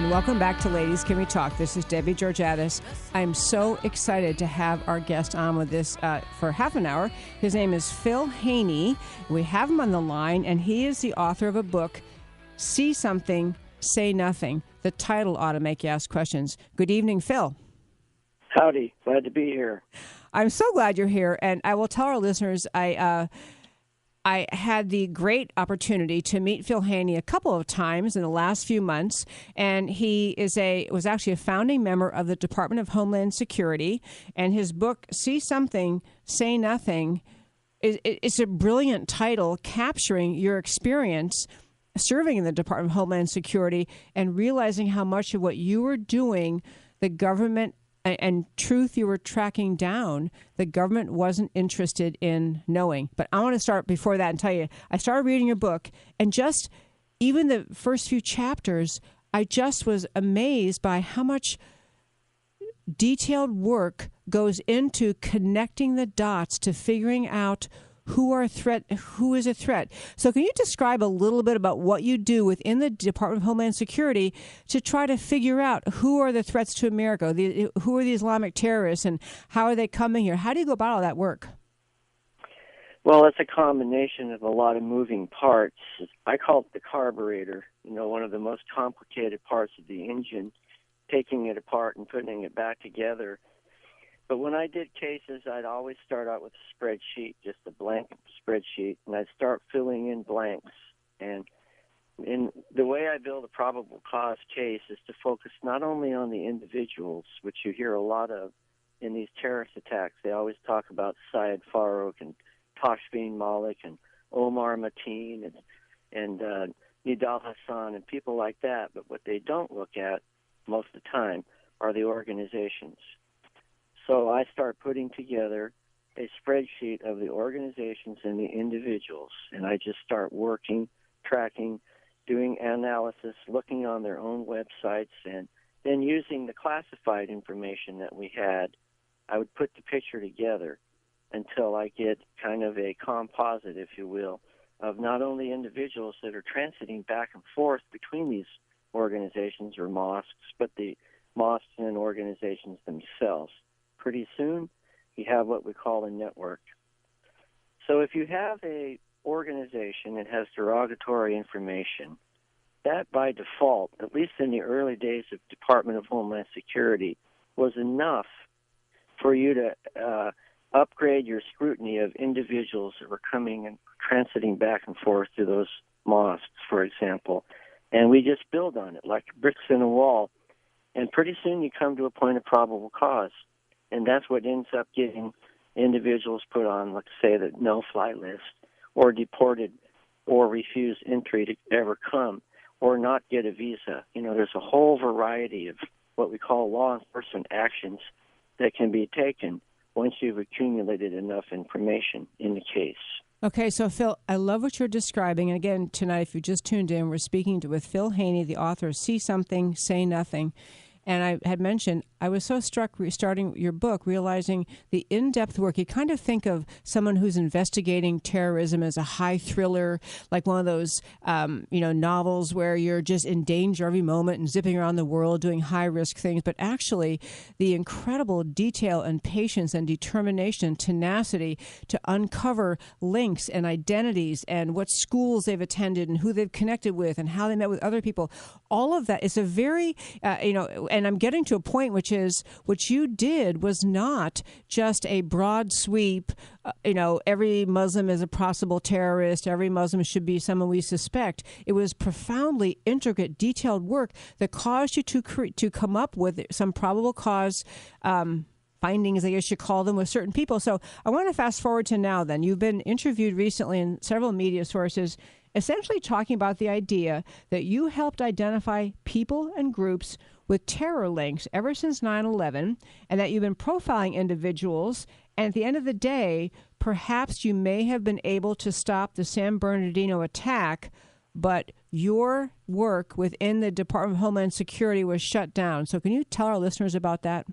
and welcome back to Ladies Can We Talk. This is Debbie Georgatos. I'm so excited to have our guest on with this for half an hour. His name is Phil Haney. We have him on the line, and he is the author of a book, See Something, Say Nothing. The title ought to make you ask questions. Good evening, Phil. Howdy. Glad to be here. I'm so glad you're here, and I will tell our listeners I had the great opportunity to meet Phil Haney a couple of times in the last few months, and he was actually a founding member of the Department of Homeland Security, and his book, See Something, Say Nothing, is a brilliant title capturing your experience serving in the Department of Homeland Security and realizing how much of what you were doing, the government and truth you were tracking down, the government wasn't interested in knowing. But I want to start before that and tell you, I started reading your book, and just even the first few chapters, I just was amazed by how much detailed work goes into connecting the dots to figuring out who is a threat. So can you describe a little bit about what you do within the Department of Homeland Security to try to figure out who are the threats to America, who are the Islamic terrorists, and how are they coming here? How do you go about all that work? Well, it's a combination of a lot of moving parts. I call it the carburetor, one of the most complicated parts of the engine, taking it apart and putting it back together. But when I did cases, I'd always start out with a spreadsheet, just a blank spreadsheet, and I'd start filling in blanks. And the way I build a probable cause case is to focus not only on the individuals, which you hear a lot of in these terrorist attacks. They always talk about Syed Farouk and Tashfeen Malik and Omar Mateen and Nidal Hassan and people like that. But what they don't look at most of the time are the organizations. So I start putting together a spreadsheet of the organizations and the individuals, and I just start working, tracking, doing analysis, looking on their own websites, and then using the classified information that we had, I would put the picture together until I get kind of a composite, if you will, of not only individuals that are transiting back and forth between these organizations or mosques, but the mosques and organizations themselves. Pretty soon, you have what we call a network. So if you have a organization that has derogatory information, that by default, at least in the early days of Department of Homeland Security, was enough for you to upgrade your scrutiny of individuals that were coming and transiting back and forth to those mosques, for example. And we just build on it like bricks in a wall. And pretty soon you come to a point of probable cause. And that's what ends up getting individuals put on, let's say, the no-fly list, or deported, or refuse entry to ever come, or not get a visa. There's a whole variety of what we call law enforcement actions that can be taken once you've accumulated enough information in the case. Okay, so Phil, I love what you're describing. And again, tonight, if you just tuned in, we're speaking with Phil Haney, the author of See Something, Say Nothing. And I had mentioned, I was so struck starting your book, realizing the in-depth work. You kind of think of someone who's investigating terrorism as a high thriller, like one of those, novels where you're just in danger every moment and zipping around the world doing high-risk things. But actually, the incredible detail and patience and determination and tenacity to uncover links and identities and what schools they've attended and who they've connected with and how they met with other people. All of that is a very, and I'm getting to a point which is what you did was not just a broad sweep, every Muslim is a possible terrorist, every Muslim should be someone we suspect. It was profoundly intricate, detailed work that caused you to come up with some probable cause findings, I guess you call them, with certain people. So I want to fast forward to now then. You've been interviewed recently in several media sources essentially talking about the idea that you helped identify people and groups with terror links ever since 9/11, and that you've been profiling individuals, and at the end of the day, perhaps you may have been able to stop the San Bernardino attack, but your work within the Department of Homeland Security was shut down. So can you tell our listeners about that?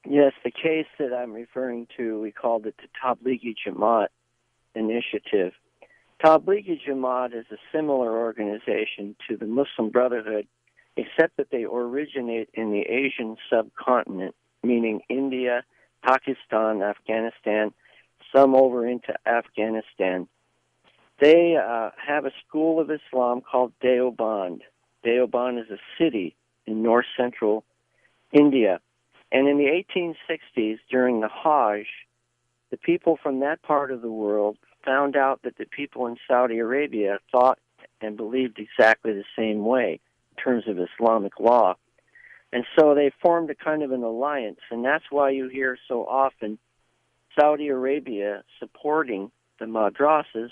Yes, the case that I'm referring to, we called it the Tablighi Jamaat initiative. Tablighi Jamaat is a similar organization to the Muslim Brotherhood except that they originate in the Asian subcontinent, meaning India, Pakistan, Afghanistan, some over into Afghanistan. They have a school of Islam called Deoband. Deoband is a city in north-central India. And in the 1860s, during the Hajj, the people from that part of the world found out that the people in Saudi Arabia thought and believed exactly the same way in terms of Islamic law. And so they formed a kind of an alliance, and that's why you hear so often Saudi Arabia supporting the madrasas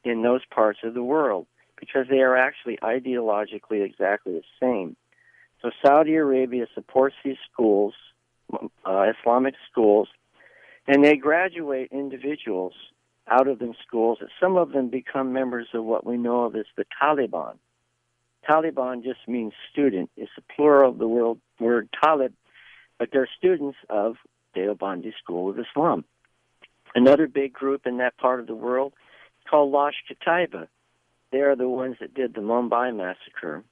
in those parts of the world, because they are actually ideologically exactly the same. So Saudi Arabia supports these schools, Islamic schools, and they graduate individuals out of them schools. Some of them become members of what we know of as the Taliban. Taliban just means student. It's the plural of the word Talib, but they're students of Deobandi School of Islam. Another big group in that part of the world is called Lashkar-e-Taiba. They are the ones that did the Mumbai massacre.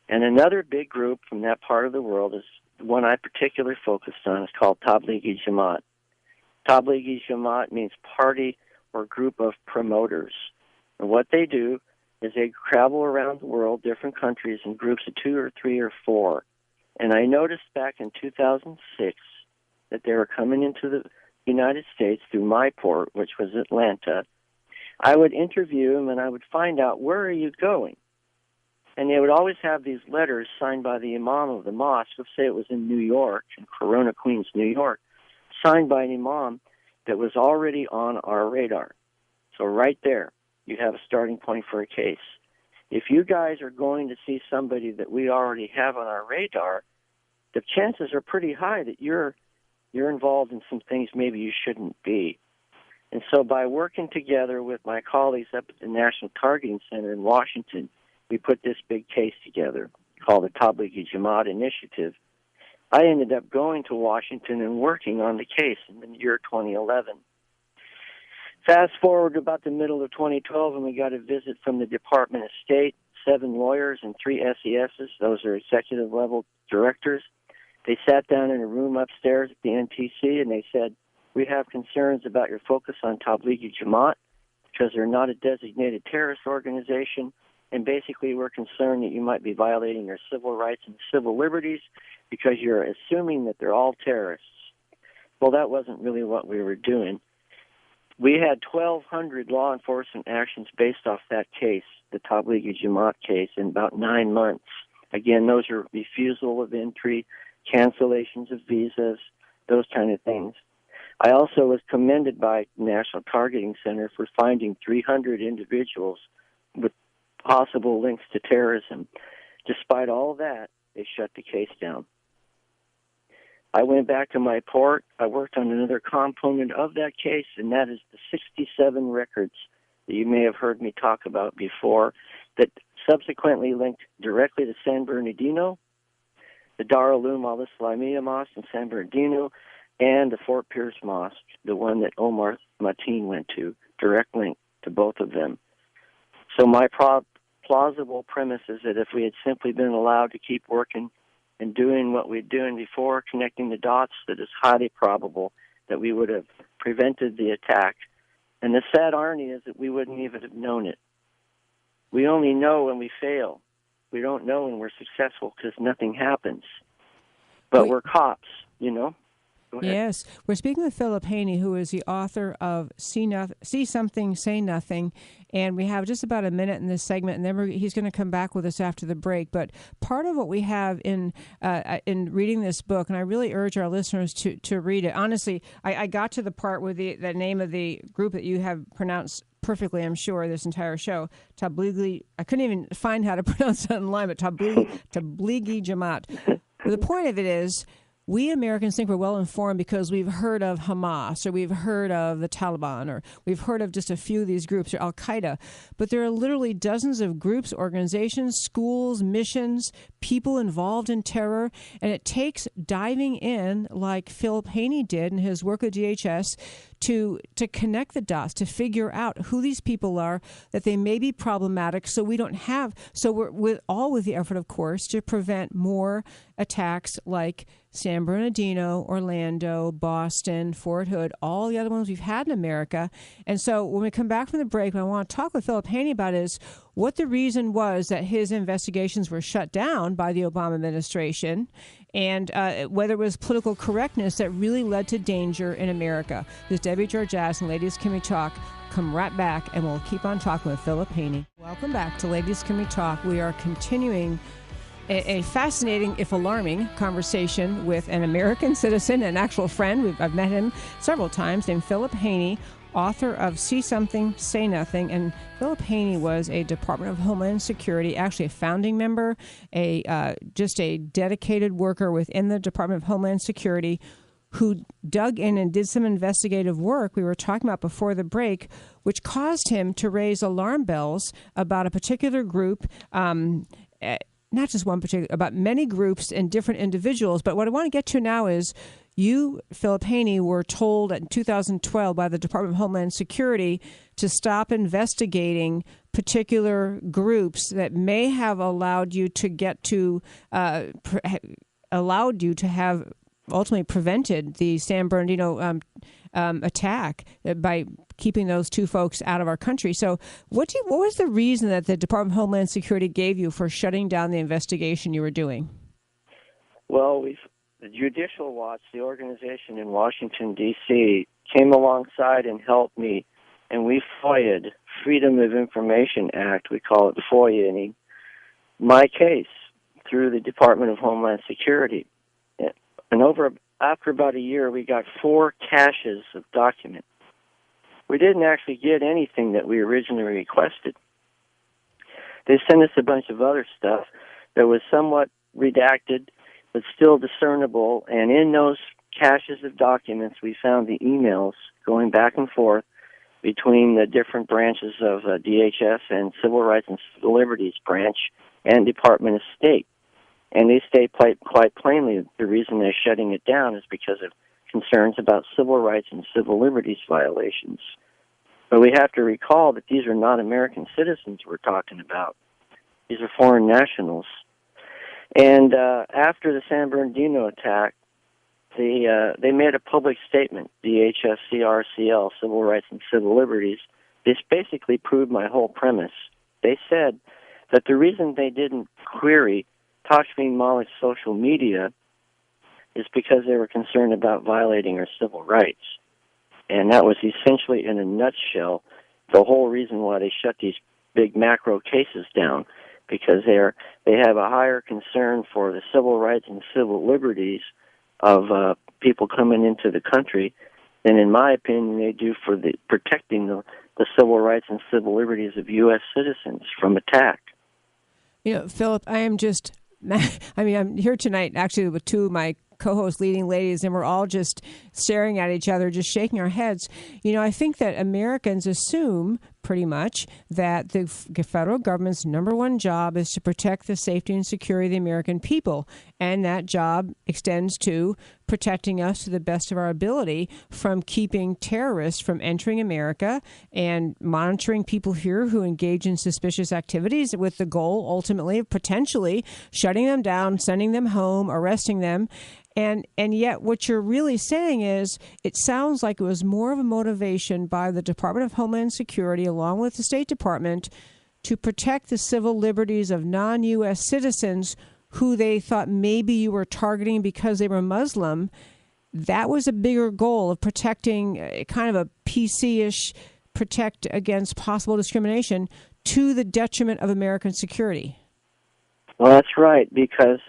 And another big group from that part of the world is the one I particularly focused on. It's called Tablighi Jamaat. Tablighi Jamaat means party or group of promoters. And what they do is they travel around the world, different countries, in groups of 2 or 3 or 4. And I noticed back in 2006 that they were coming into the United States through my port, which was Atlanta. I would interview them, and I would find out, where are you going? And they would always have these letters signed by the imam of the mosque. Let's say it was in New York, in Corona, Queens, New York, signed by an imam that was already on our radar. So right there, you have a starting point for a case. If you guys are going to see somebody that we already have on our radar, the chances are pretty high that you're involved in some things maybe you shouldn't be. And so by working together with my colleagues up at the National Targeting Center in Washington, we put this big case together called the Tablighi Jamaat Initiative. I ended up going to Washington and working on the case in the year 2011. Fast forward to about the middle of 2012, and we got a visit from the Department of State, 7 lawyers and 3 SESs. Those are executive-level directors. They sat down in a room upstairs at the NTC, and they said, we have concerns about your focus on Tablighi Jamaat because they're not a designated terrorist organization, and basically we're concerned that you might be violating their civil rights and civil liberties because you're assuming that they're all terrorists. Well, that wasn't really what we were doing. We had 1,200 law enforcement actions based off that case, the Tablighi Jamaat case, in about 9 months. Again, those are refusal of entry, cancellations of visas, those kind of things. I also was commended by National Targeting Center for finding 300 individuals with possible links to terrorism. Despite all that, they shut the case down. I went back to my port. I worked on another component of that case, and that is the 67 records that you may have heard me talk about before that subsequently linked directly to San Bernardino, the Darul al-Islamiyya Mosque in San Bernardino, and the Fort Pierce Mosque, the one that Omar Mateen went to, direct link to both of them. So my plausible premise is that if we had simply been allowed to keep working and doing what we're doing before, connecting the dots, that is highly probable that we would have prevented the attack. And the sad irony is that we wouldn't even have known it. We only know when we fail. We don't know when we're successful because nothing happens. But we're cops, you know? Yes. We're speaking with Phillip Haney, who is the author of See Something, Say Nothing. And we have just about a minute in this segment, and then he's going to come back with us after the break. But part of what we have in reading this book, and I really urge our listeners to read it. Honestly, I got to the part where the name of the group that you have pronounced perfectly, I'm sure, this entire show, Tablighi. I couldn't even find how to pronounce it online, but Tablighi Jamaat. But the point of it is, we Americans think we're well informed because we've heard of Hamas, or we've heard of the Taliban, or we've heard of just a few of these groups, or Al-Qaeda. But there are literally dozens of groups, organizations, schools, missions, people involved in terror. And it takes diving in, like Phillip Haney did in his work at DHS, to connect the dots, to figure out who these people are, that they may be problematic, so we don't have, so we're with the effort, of course, to prevent more attacks like San Bernardino, Orlando, Boston, Fort Hood, all the other ones we've had in America. And so when we come back from the break, what I want to talk with Phillip Haney about is what the reason was that his investigations were shut down by the Obama administration, and whether it was political correctness that really led to danger in America. This is Debbie Georgatos and Ladies Can We Talk. Come right back, and we'll keep on talking with Phillip Haney. Welcome back to Ladies Can We Talk. We are continuing a fascinating, if alarming, conversation with an American citizen, an actual friend. I've met him several times, named Phillip Haney, author of See Something, Say Nothing. And Phillip Haney was a Department of Homeland Security, actually a founding member, just a dedicated worker within the Department of Homeland Security, who dug in and did some investigative work we were talking about before the break, which caused him to raise alarm bells about a particular group, not just one particular, about many groups and different individuals. But what I want to get to now is you, Phillip Haney, were told in 2012 by the Department of Homeland Security to stop investigating particular groups that may have allowed you to get to, allowed you to have ultimately prevented the San Bernardino attack by keeping those two folks out of our country. So what was the reason that the Department of Homeland Security gave you for shutting down the investigation you were doing? Well, the Judicial Watch, the organization in Washington, D.C., came alongside and helped me, and we FOIA'd, Freedom of Information Act, we call it FOIA-ing, my case through the Department of Homeland Security. And after about a year, we got 4 caches of documents. We didn't actually get anything that we originally requested. They sent us a bunch of other stuff that was somewhat redacted, but still discernible. And in those caches of documents, we found the emails going back and forth between the different branches of DHS and Civil Rights and Civil Liberties branch and Department of State. And they state quite plainly the reason they're shutting it down is because of concerns about civil rights and civil liberties violations. But we have to recall that these are not American citizens we're talking about. These are foreign nationals. And after the San Bernardino attack, they made a public statement, DHS, CRCL, Civil Rights and Civil Liberties. This basically proved my whole premise. They said that the reason they didn't query Tashfeen Malik's social media is because they were concerned about violating our civil rights. And that was essentially, in a nutshell, the whole reason why they shut these big macro cases down, because they have a higher concern for the civil rights and civil liberties of people coming into the country than, in my opinion, they do for protecting the civil rights and civil liberties of U.S. citizens from attack. You know, Phillip, I'm here tonight actually with 2 of my co-host leading ladies, and we're all just staring at each other, just shaking our heads. You know, I think that Americans assume pretty much that the federal government's number one job is to protect the safety and security of the American people. And that job extends to protecting us to the best of our ability from keeping terrorists from entering America and monitoring people here who engage in suspicious activities with the goal ultimately of potentially shutting them down, sending them home, arresting them. And yet what you're really saying is it sounds like it was more of a motivation by the Department of Homeland Security along with the State Department to protect the civil liberties of non-U.S. citizens who they thought maybe you were targeting because they were Muslim. That was a bigger goal of protecting kind of a PC-ish protect against possible discrimination to the detriment of American security. Well, that's right, because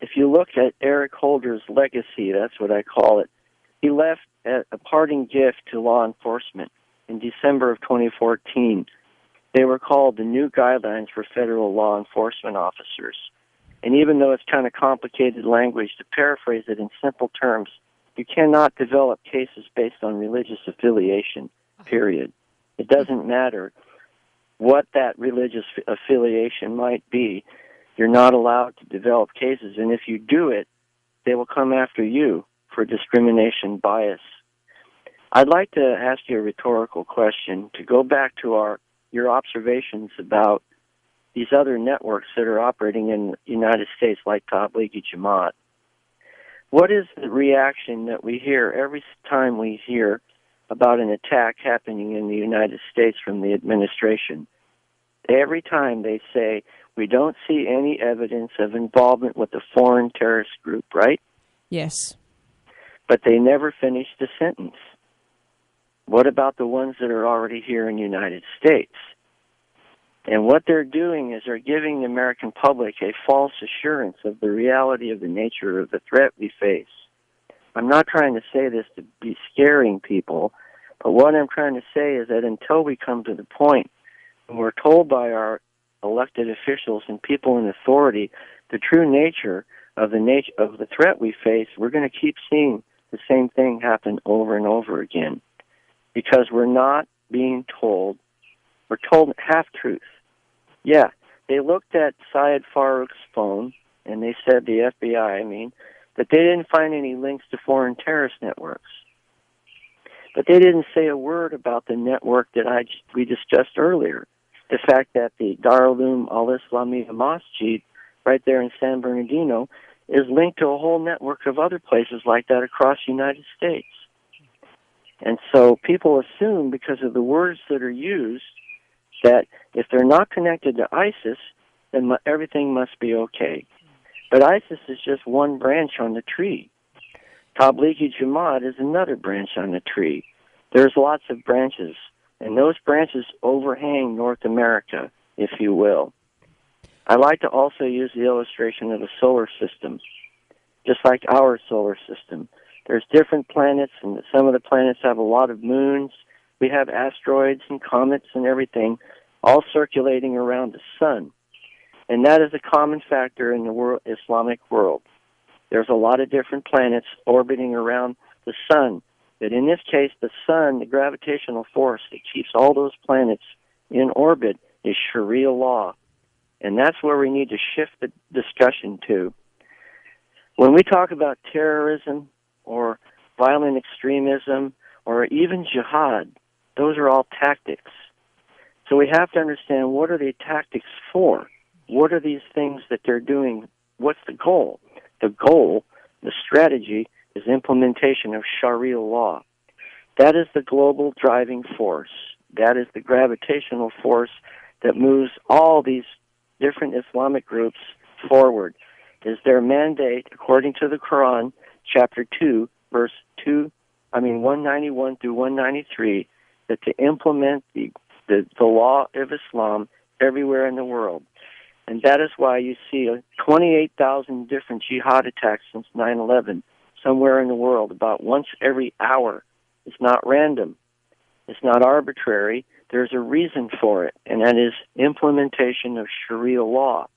if you look at Eric Holder's legacy, that's what I call it, he left a parting gift to law enforcement in December of 2014. They were called the New Guidelines for Federal Law Enforcement Officers. And even though it's kind of complicated language, to paraphrase it in simple terms, you cannot develop cases based on religious affiliation, period. It doesn't matter what that religious affiliation might be. You're not allowed to develop cases, and if you do it, they will come after you for discrimination bias. I'd like to ask you a rhetorical question to go back to your observations about these other networks that are operating in the United States, like Tablighi Jamaat. What is the reaction that we hear every time we hear about an attack happening in the United States from the administration? Every time they say, we don't see any evidence of involvement with a foreign terrorist group, right? Yes. But they never finish the sentence. What about the ones that are already here in the United States? And what they're doing is they're giving the American public a false assurance of the reality of the nature of the threat we face. I'm not trying to say this to be scaring people, but what I'm trying to say is that until we come to the point when we're told by our elected officials and people in authority the true nature of the threat we face, we're going to keep seeing the same thing happen over and over again, because we're not being told. We're told half-truth. Yeah, they looked at Syed Farouk's phone, and they said, the FBI, that they didn't find any links to foreign terrorist networks. But they didn't say a word about the network that we discussed earlier. The fact that the Darul al-Islamiyya Masjid, right there in San Bernardino, is linked to a whole network of other places like that across the United States. And so people assume, because of the words that are used, that if they're not connected to ISIS, then everything must be okay. But ISIS is just one branch on the tree. Tablighi Jamaat is another branch on the tree. There's lots of branches, and those branches overhang North America, if you will. I like to also use the illustration of a solar system, just like our solar system. There's different planets, and some of the planets have a lot of moons. We have asteroids and comets and everything, all circulating around the sun. And that is a common factor in the Islamic world. There's a lot of different planets orbiting around the sun. But in this case, the sun, the gravitational force that keeps all those planets in orbit, is Sharia law. And that's where we need to shift the discussion to. When we talk about terrorism or violent extremism or even jihad, those are all tactics. So we have to understand, what are the tactics for? What are these things that they're doing? What's the goal? The goal, the strategy, is implementation of Sharia law. That is the global driving force. That is the gravitational force that moves all these different Islamic groups forward. Is their mandate, according to the Quran, chapter 2, verse 191 through 193, that to implement the law of Islam everywhere in the world. And that is why you see 28,000 different jihad attacks since 9/11 somewhere in the world, about once every hour. It's not random. It's not arbitrary. There's a reason for it, and that is implementation of Sharia law.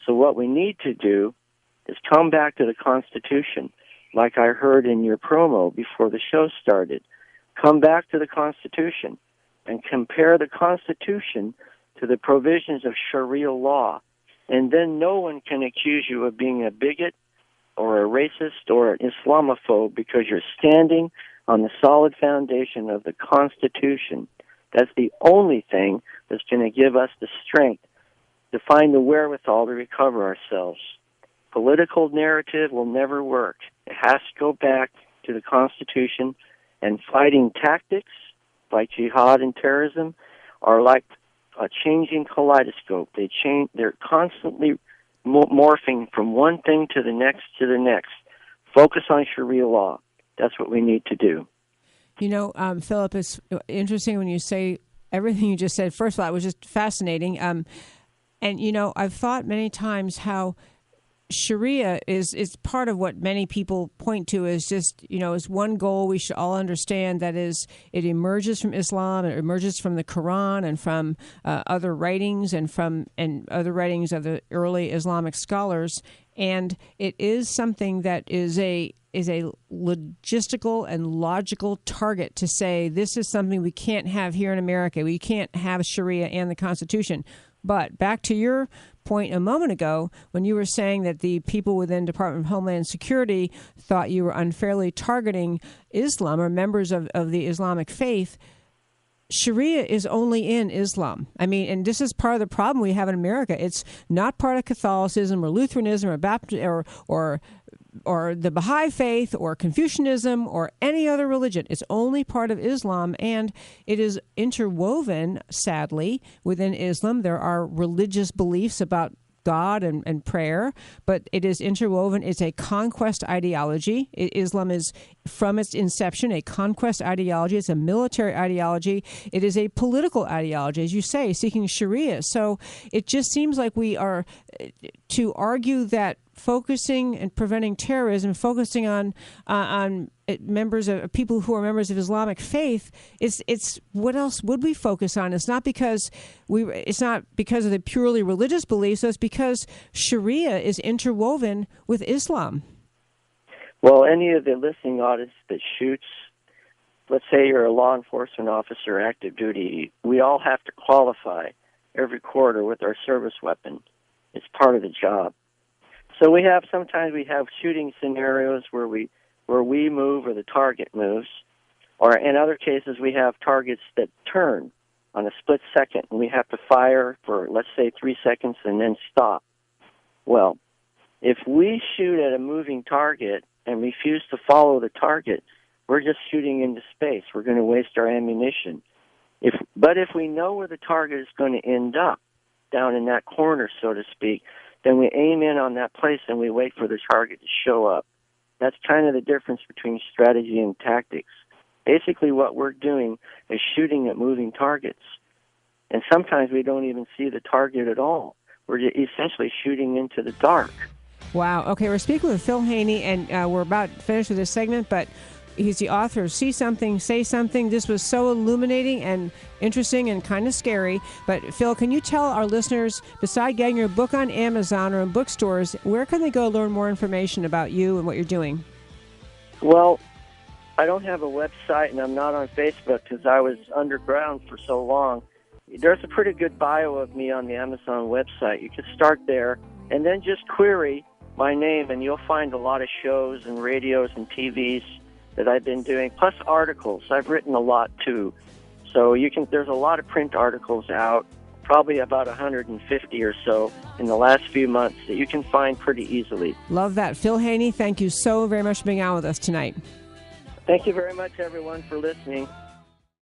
So what we need to do is come back to the Constitution, like I heard in your promo before the show started. Come back to the Constitution and compare the Constitution to the provisions of Sharia law, and then no one can accuse you of being a bigot or a racist or an Islamophobe, because you're standing on the solid foundation of the Constitution. That's the only thing that's going to give us the strength to find the wherewithal to recover ourselves. Political narrative will never work. It has to go back to the Constitution, and fighting tactics like jihad and terrorism are like a changing kaleidoscope. They're constantly morphing from one thing to the next to the next. Focus on Sharia law. That's what we need to do. You know, Philip, it's interesting when you say everything you just said. First of all, it was just fascinating. And, you know, I've thought many times how Sharia is part of what many people point to as just, you know, as one goal we should all understand, that is, it emerges from Islam, it emerges from the Quran and from other writings and other writings of the early Islamic scholars, and it is something that is a logistical and logical target to say this is something we can't have here in America. We can't have Sharia and the Constitution. But back to your point a moment ago when you were saying that the people within Department of Homeland Security thought you were unfairly targeting Islam or members of the Islamic faith. Sharia is only in Islam. I mean, and this is part of the problem we have in America. It's not part of Catholicism or Lutheranism or Baptist or the Baha'i faith or Confucianism or any other religion. It's only part of Islam, and it is interwoven, sadly, within Islam. There are religious beliefs about God and prayer, but it is interwoven. It's a conquest ideology. Islam is, from its inception, a conquest ideology. It's a military ideology. It is a political ideology, as you say, seeking Sharia. So it just seems like we are to argue that focusing and preventing terrorism, focusing on members of people who are members of Islamic faith. It's what else would we focus on? It's not because of the purely religious beliefs. It's because Sharia is interwoven with Islam. Well, any of the listening audience that shoots, let's say you're a law enforcement officer, active duty, we all have to qualify every quarter with our service weapon. It's part of the job. So sometimes we have shooting scenarios where we move or the target moves, or in other cases we have targets that turn on a split second, and we have to fire for, let's say, 3 seconds and then stop. Well, if we shoot at a moving target and refuse to follow the target, we're just shooting into space. We're going to waste our ammunition. But if we know where the target is going to end up, down in that corner, so to speak, then we aim in on that place and we wait for the target to show up. That's kind of the difference between strategy and tactics. Basically, what we're doing is shooting at moving targets. And sometimes we don't even see the target at all. We're essentially shooting into the dark. Wow. Okay, we're speaking with Phil Haney, and we're about to finish with this segment, but he's the author of See Something, Say Something. This was so illuminating and interesting and kind of scary. But, Phil, can you tell our listeners, besides getting your book on Amazon or in bookstores, where can they go learn more information about you and what you're doing? Well, I don't have a website, and I'm not on Facebook because I was underground for so long. There's a pretty good bio of me on the Amazon website. You can start there, and then just query my name, and you'll find a lot of shows and radios and TVs that I've been doing, plus articles. I've written a lot, too. So there's a lot of print articles out, probably about 150 or so in the last few months that you can find pretty easily. Love that. Phil Haney, thank you so very much for being on with us tonight. Thank you very much, everyone, for listening.